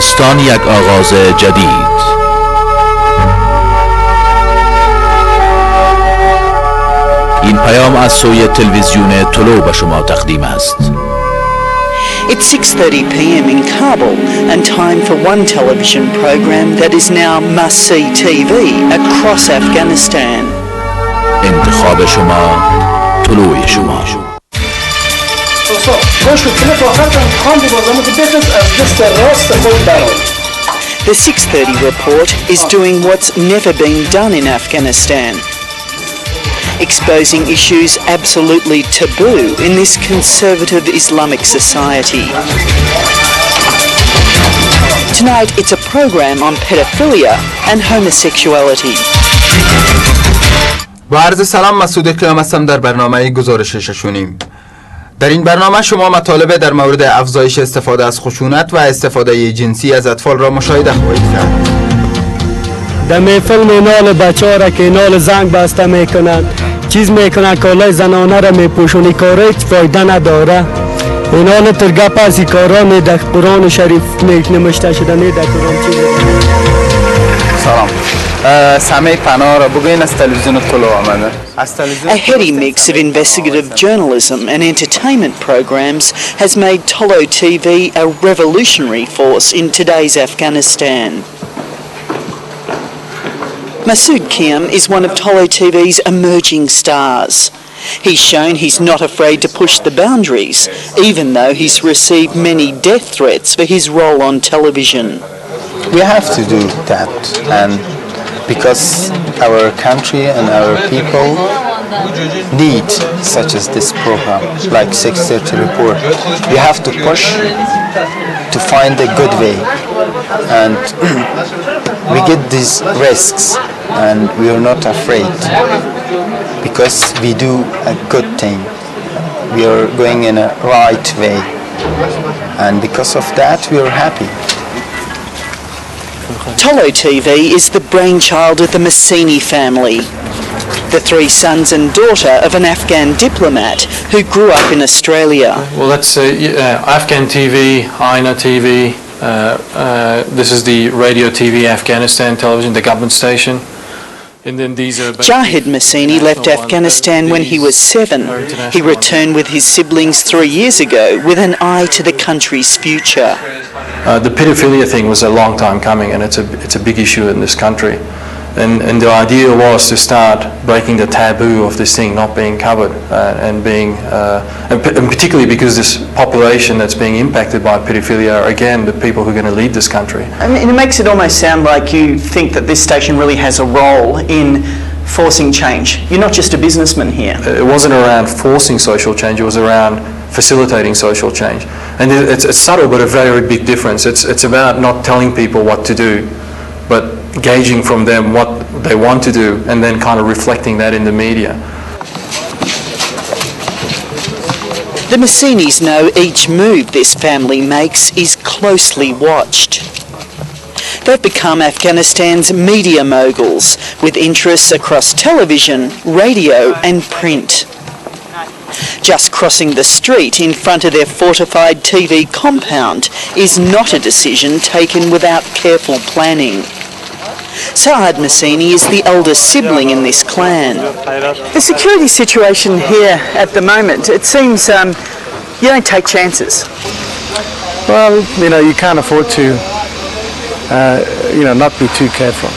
افغانستان یک آغاز جدید. این پیام از سوی تلویزیون تولو به شما تقدیم است. It's 6:30 p.m. in Kabul and time for one television program that is now must-see TV across Afghanistan. انتخاب شما، طلوع شما. The 6:30 report is doing what's never been done in Afghanistan, exposing issues absolutely taboo in this conservative Islamic society. Tonight it's a program on pedophilia and homosexuality. با عرض سلام، مسعود کرام هستم در برنامه گزارش ششونیم. در این برنامه شما مطالب در مورد افزایش استفاده از خشونت و استفاده جنسی از اطفال را مشاهده خواهید کرد. در محفل نال بچه را که نال زنگ بسته میکنند، چیز میکنند کالای زنانه را میپوشونی، کاره هیچ فایده نداره. اینال ترگپ از این کارا می در قرآن شریف نمشته شده، نه در قرآن چیز. سلام، سامع پناه را بگوین از تلویزیون طلو آمده. A heady mix of investigative journalism and entertainment programs has made Tolo TV a revolutionary force in today's Afghanistan. Masoud Keram is one of Tolo TV's emerging stars. He's shown he's not afraid to push the boundaries, even though he's received many death threats for his role on television. We have to do that, and because our country and our people need such as this program, like 6:30 report. We have to push to find a good way, and we get these risks, and we are not afraid because we do a good thing. We are going in a right way, and because of that we are happy. Tolo TV is the brainchild of the Mohseni family, the three sons and daughter of an Afghan diplomat who grew up in Australia. Well, that's Afghan TV, Aina TV, this is the Radio TV Afghanistan television, the government station. And then these are Jahid Mohseni left Afghanistan when he was 7. He returned with his siblings 3 years ago with an eye to the country's future. The pedophilia thing was a long time coming, and it's a big issue in this country. And the idea was to start breaking the taboo of this thing not being covered, and and particularly because this population that's being impacted by pedophilia are again the people who are going to lead this country. I mean, it makes it almost sound like you think that this station really has a role in forcing change. You're not just a businessman here. It wasn't around forcing social change, it was around facilitating social change. And it's subtle but a very big difference. It's about not telling people what to do, but gauging from them what they want to do and then kind of reflecting that in the media. The Mohsenis know each move this family makes is closely watched. They've become Afghanistan's media moguls with interests across television, radio and print. Just crossing the street in front of their fortified TV compound is not a decision taken without careful planning. Saaf Mohseni is the eldest sibling in this clan. The security situation here at the moment, it seems you don't take chances. Well, you can't afford to, not be too careful.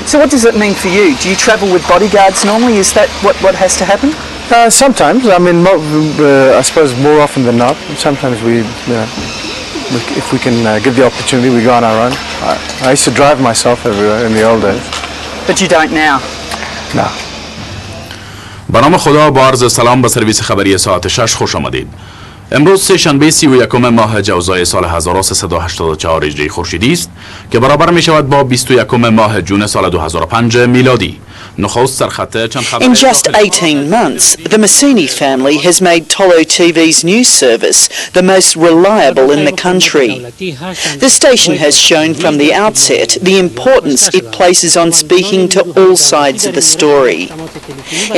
So what does it mean for you? Do you travel with bodyguards normally? Is that what has to happen? Sometimes, I suppose more often than not. Sometimes if we can get the opportunity, we go on our own. I used to drive myself everywhere in the old days. But you don't now? No. به نام خدا، با عرض سلام به سرویس خبری ساعت 6 خوش آمدید. امروز سه‌شنبه 31 ماه جوزای سال 1384 هجری خورشیدی است که برابر می شود با 21 ماه جون سال 2005 میلادی. In just 18 months, the Mohseni family has made Tolo TV's news service the most reliable in the country. The station has shown from the outset the importance it places on speaking to all sides of the story.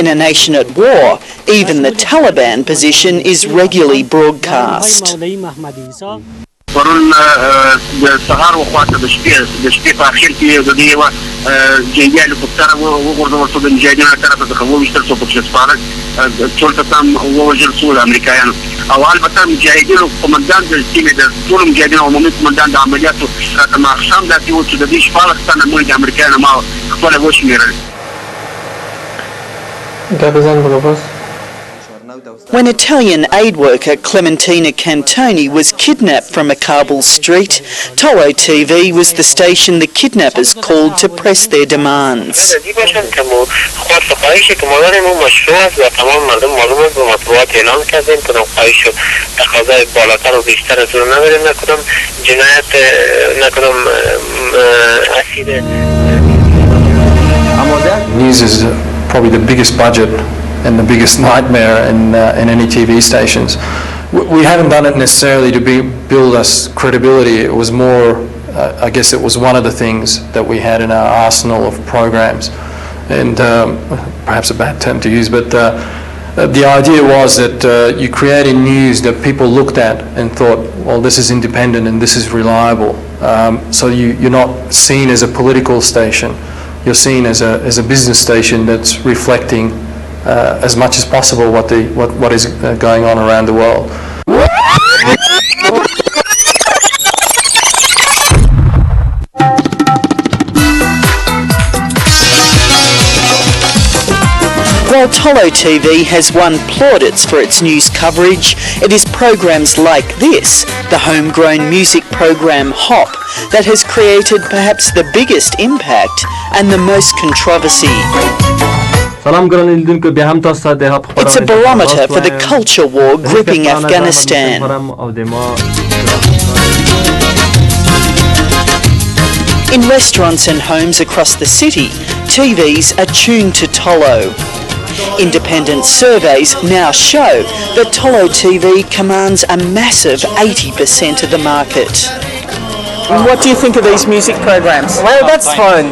In a nation at war, even the Taliban position is regularly broadcast. پرون د سهار وخواته د شپې په اخر کې د دې یوه جنګي هلیکوپټر وغورځول شو د مجاهدینو له طرفه څخه وویشتل شو پکې سپاره ټول کسان ووژل شو د امریکایانو او البته مجاهدینو قومندان د سیمې د ټولو مجاهدینو عمومي قومندان د عملیاتو راته ماښام داسې و چې د دې 14 تنه مړي د امریکایانو ما خپله وشمېرل. When Italian aid worker Clementina Cantoni was kidnapped from a Kabul street, Tolo TV was the station the kidnappers called to press their demands. News is probably the biggest budget and the biggest nightmare in any TV stations. We haven't done it necessarily to build us credibility. It was more, I guess it was one of the things that we had in our arsenal of programs. And perhaps a bad term to use, but the idea was that you created news that people looked at and thought, well, this is independent and this is reliable. So you're not seen as a political station. You're seen as a business station that's reflecting as much as possible what is going on around the world. While Tolo TV has won plaudits for its news coverage, it is programs like this, the homegrown music program Hop, that has created perhaps the biggest impact and the most controversy. It's a barometer for the culture war gripping Afghanistan. In restaurants and homes across the city, TVs are tuned to Tolo. Independent surveys now show that Tolo TV commands a massive 80% of the market. What do you think of these music programs? Well, that's fine.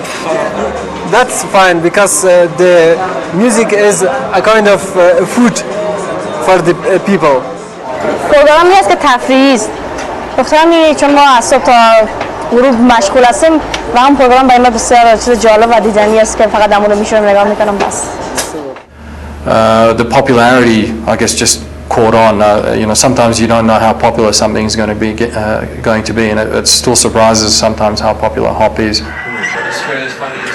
That's fine because the music is a kind of food for the people. پروگرامی هست که تفریحی است. دخترم می‌بینید چون ما از صبح تا غروب مشغول هستیم و هم پروگرام برای ما بسیار چیز جالب و دیدنی است که فقط همون رو میشونم نگاه میکنم بس. The popularity, I guess, just caught on. Sometimes you don't know how popular something's going to be, and it still surprises sometimes how popular Hop is.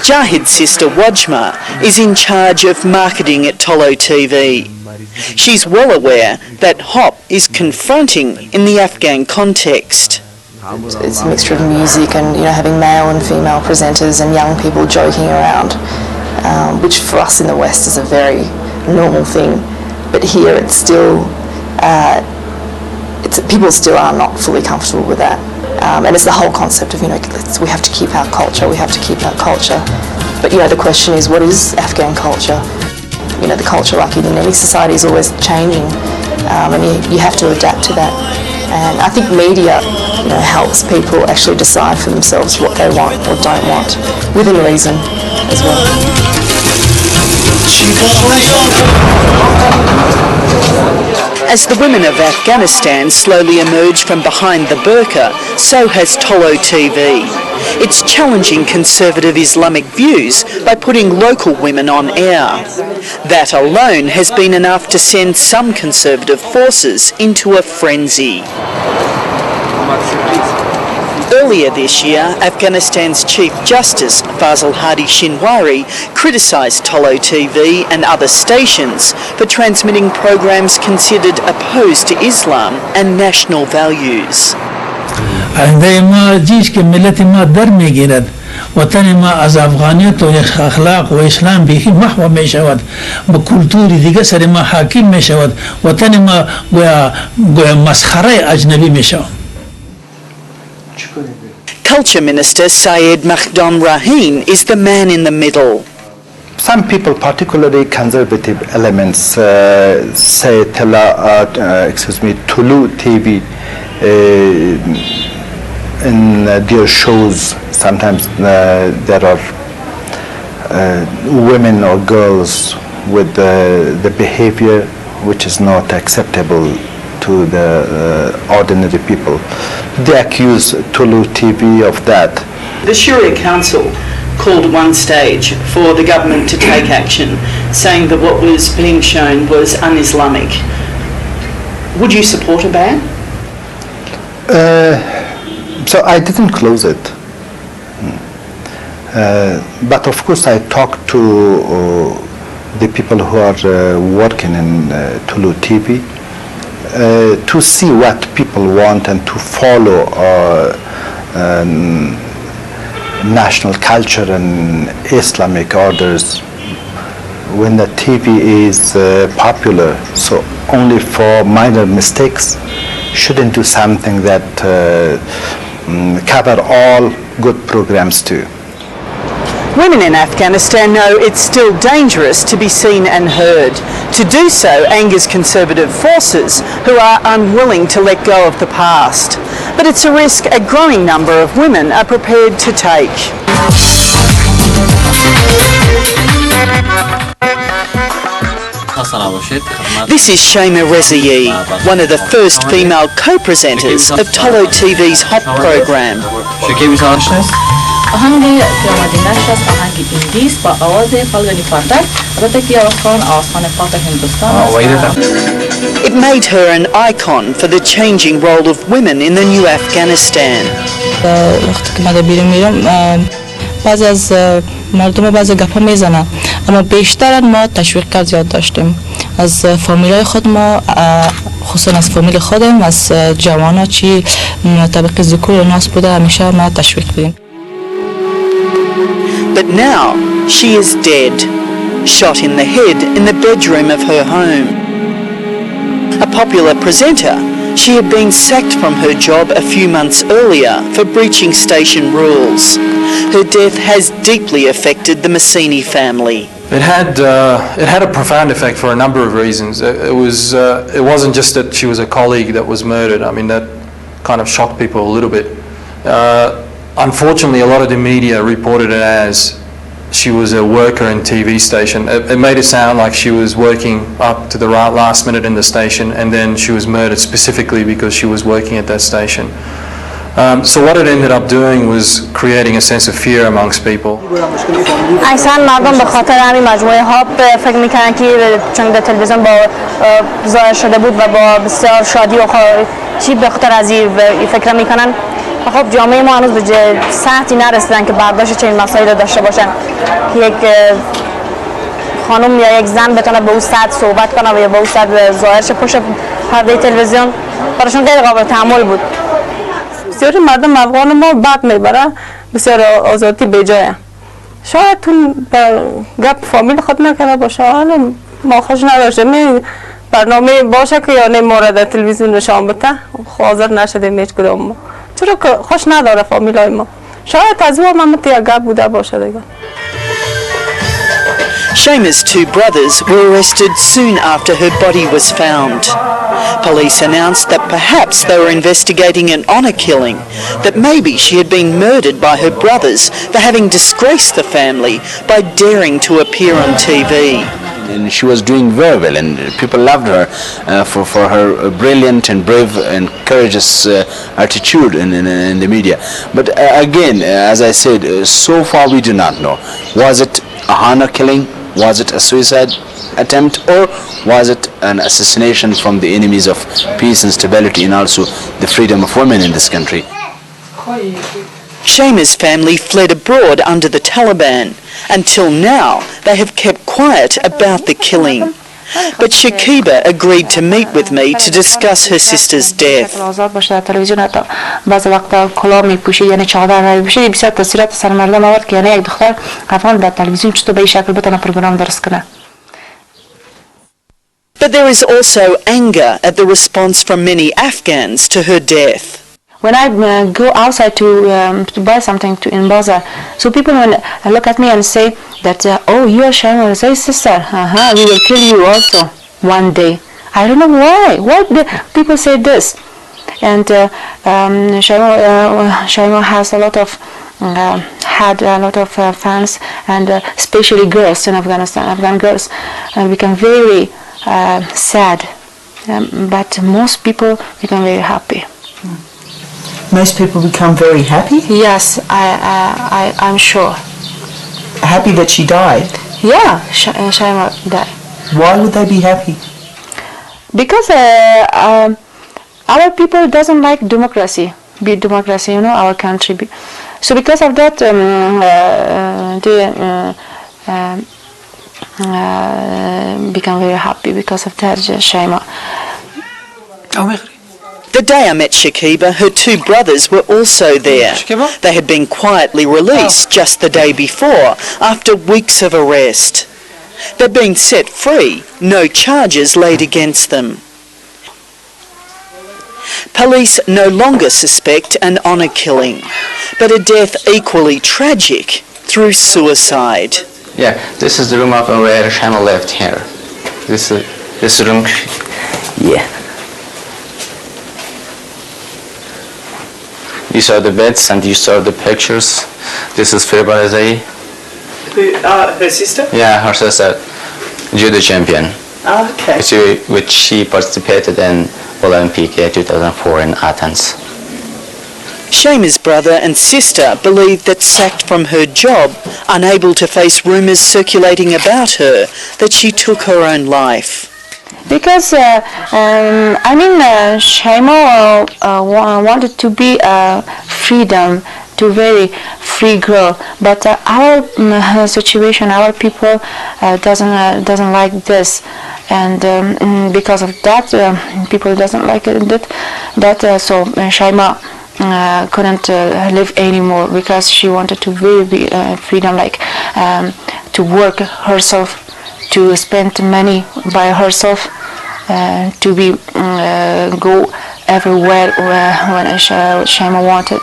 Jahid's sister Wajma is in charge of marketing at Tolo TV. She's well aware that Hop is confronting in the Afghan context. It's a mixture of music and having male and female presenters and young people joking around, which for us in the West is a very normal thing. But here it's still, people still are not fully comfortable with that. And it's the whole concept of, we have to keep our culture, we have to keep our culture. But, the question is, what is Afghan culture? The culture, like in any society, is always changing. And you have to adapt to that. And I think media, helps people actually decide for themselves what they want or don't want, within reason as well. As the women of Afghanistan slowly emerge from behind the burqa, so has Tolo TV. It's challenging conservative Islamic views by putting local women on air. That alone has been enough to send some conservative forces into a frenzy. Earlier this year, Afghanistan's Chief Justice Fazl Hadi Shinwari criticised Tolo TV and other stations for transmitting programs considered opposed to Islam and national values. آینده ما جیش که ملت ما در میگیرد وطن ما از افغانیت و اخلاق و اسلام بیخی محو می شود با کلتور دیگه سر ما حاکم می شود وطن ما گویا مسخره اجنبی می شود. Culture Minister Syed Makhdoom Raheen is the man in the middle. Some people, particularly conservative elements, say Tolo TV in their shows. Sometimes there are women or girls with the behavior which is not acceptable to the ordinary people. They accuse Tolo TV of that. The Sharia Council called one stage for the government to take action, saying that what was being shown was un-Islamic. Would you support a ban? So I didn't close it. But of course I talked to the people who are working in Tolo TV to see what people want and to follow national culture and Islamic orders when the TV is popular. So only for minor mistakes, shouldn't do something that cover all good programs too. Women in Afghanistan know it's still dangerous to be seen and heard. To do so angers conservative forces who are unwilling to let go of the past. But it's a risk a growing number of women are prepared to take. This is Shema Rezai, one of the first female co-presenters of Tolo TV's Hot program. آهنگ که آمده نشر است آهنگ ایندیست با آواز فالگانی پاردک البته که آوازخوان آستان پاپ هندوستان است. It made her an icon for the changing role of women in the new Afghanistan. وقتی که من بیرون میرم بعضی از مردم بعضی گپا میزنن اما بیشتر ما تشویق زیاد داشتیم از فامیلای خود ما خصوصا از فامیل خودم از جوانا چی طبقه ذکور ناس بوده همیشه ما تشویق بدیم. But now she is dead, shot in the head in the bedroom of her home. A popular presenter, she had been sacked from her job a few months earlier for breaching station rules. Her death has deeply affected the Mohseni family. It had a profound effect for a number of reasons. It wasn't just that she was a colleague that was murdered. I mean, that kind of shocked people a little bit. Unfortunately, a lot of the media reported it as she was a worker in TV station. It made it sound like she was working up to the last minute in the station and then she was murdered specifically because she was working at that station. So what it ended up doing was creating a sense of fear amongst people. اکثر مردم به خاطر همین مجموعه ها فکر میکنن که چون در تلویزیون با ظاهر شده بود و با بسیار شادی و چی به خاطر از این فکر میکنن. خب جامعه ما هنوز به سطحی نرسیدن که برداشت چنین مسائلی رو داشته باشن که یک خانم یا یک زن بتونه به اون سطح صحبت کنه و یا به اون سطح ظاهر شه پشت پرده تلویزیون براشون غیر قابل تحمل بود. بسیاری مردم افغان ما بد میبره بسیار آزادی بیجایه. شاید تو گپ فامیل خود نکنه باشه حالا ما خوش نداشته برنامه باشه که یا نه مورد تلویزیون نشان بده حاضر نشدیم هیچ کدوم ما چرا که خوش نداره فامیلای ما شاید از او هم گپ بوده باشه دیگه. Shema's two brothers were arrested soon after her body was found. Police announced that perhaps they were investigating an honour killing, that maybe she had been murdered by her brothers for having disgraced the family by daring to appear on TV. And she was doing very well and people loved her for her brilliant and brave and courageous attitude in the media. But again, as I said, so far we do not know. Was it a honor killing? Was it a suicide attempt? Or was it an assassination from the enemies of peace and stability and also the freedom of women in this country? Shema's family fled abroad under the Taliban. Until now, they have kept quiet about the killing. But Shakiba agreed to meet with me to discuss her sister's death. But there is also anger at the response from many Afghans to her death. When I go outside to buy something in bazaar, so people look at me and say that, oh, you are Shema Rezai's sister, we will kill you also one day. I don't know why. Why do people say this? And Shema has a lot of had a lot of fans, and especially girls in Afghanistan. Afghan girls become very sad but most people become very happy. Most people become very happy? Yes, I'm sure. Happy that she died? Yeah, Shaima died. Why would they be happy? Because our people doesn't like democracy, our country. So because of that, they become very happy because of that, Shaima. The day I met Shakiba, her two brothers were also there. They had been quietly released just the day before, after weeks of arrest. They've been set free, no charges laid against them. Police no longer suspect an honour killing, but a death equally tragic through suicide. Yeah, this is the room of where Shaima lived here. This room, yeah. You saw the beds and you saw the pictures. This is Firbarazai. Her sister? Yeah, her sister, judo champion. Okay. Which she participated in Olympic 2004 in Athens. Shaima's brother and sister believe that sacked from her job, unable to face rumours circulating about her, that she took her own life. Because Shaima wanted to be freedom, to very free girl, but our situation, our people doesn't like this, and because of that, people doesn't like it. So Shaima couldn't live anymore because she wanted to really be freedom, like to work herself, to spend money by herself, to be go everywhere when Shaima wanted.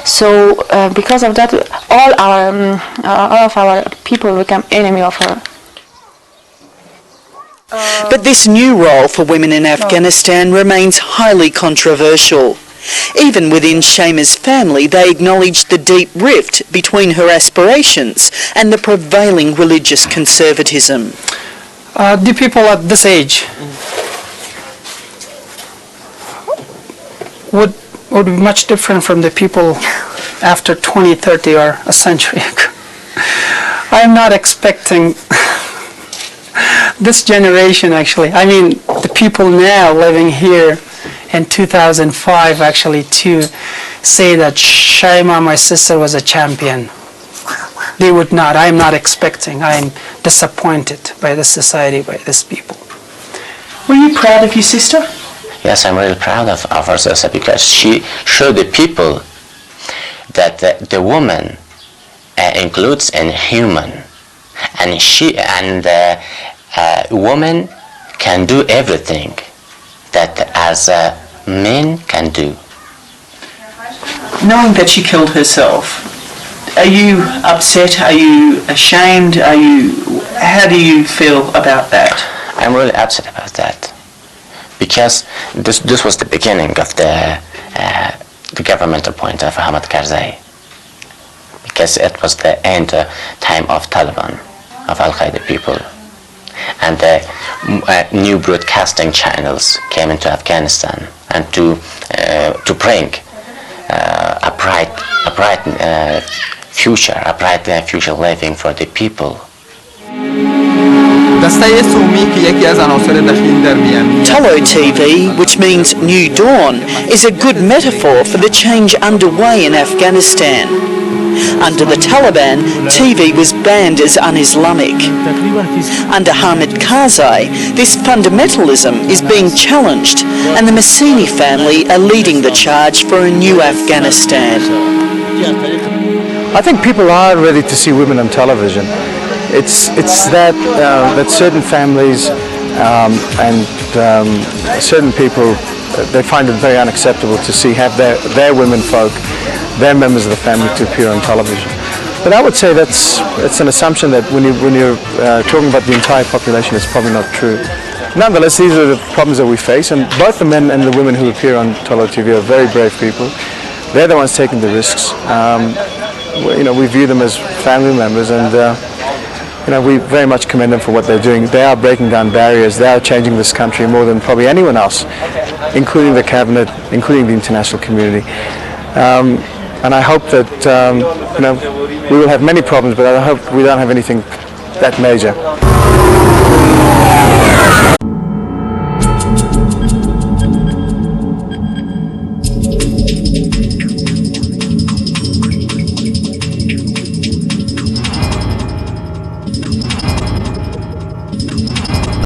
So because of that, all of our people become enemy of her. But this new role for women in Afghanistan remains highly controversial. Even within Shaima's family, they acknowledge the deep rift between her aspirations and the prevailing religious conservatism. The people at this age would be much different from the people after 20, 30 or a century ago. I am not expecting this generation, actually. I mean, the people now living here in 2005 actually to say that Shaima, my sister, was a champion. They would not. I am not expecting. I am disappointed by this society, by these people. Were you proud of your sister? Yes, I'm really proud of her sister because she showed the people that the woman includes in human, and woman can do everything that as men can do. Knowing that she killed herself, are you upset? Are you ashamed? How do you feel about that? I'm really upset about that because this was the beginning of the governmental point of Ahmad Karzai, because it was the end time of Taliban, of Al-Qaeda people, and the new broadcasting channels came into Afghanistan and to bring a bright future living for the people. Tolo TV, which means New Dawn, is a good metaphor for the change underway in Afghanistan. Under the Taliban, TV was banned as un-Islamic. Under Hamid Karzai, this fundamentalism is being challenged, and the Mohseni family are leading the charge for a new Afghanistan. I think people are ready to see women on television. It's that certain families and certain people, they find it very unacceptable to have their women folk, their members of the family, to appear on television. But I would say it's an assumption that when you're talking about the entire population, it's probably not true. Nonetheless, these are the problems that we face, and both the men and the women who appear on Tolo TV are very brave people. They're the ones taking the risks. We view them as family members, and we very much commend them for what they're doing. They are breaking down barriers. They are changing this country more than probably anyone else, including the cabinet, including the international community. And I hope that we will have many problems, but I hope we don't have anything that major.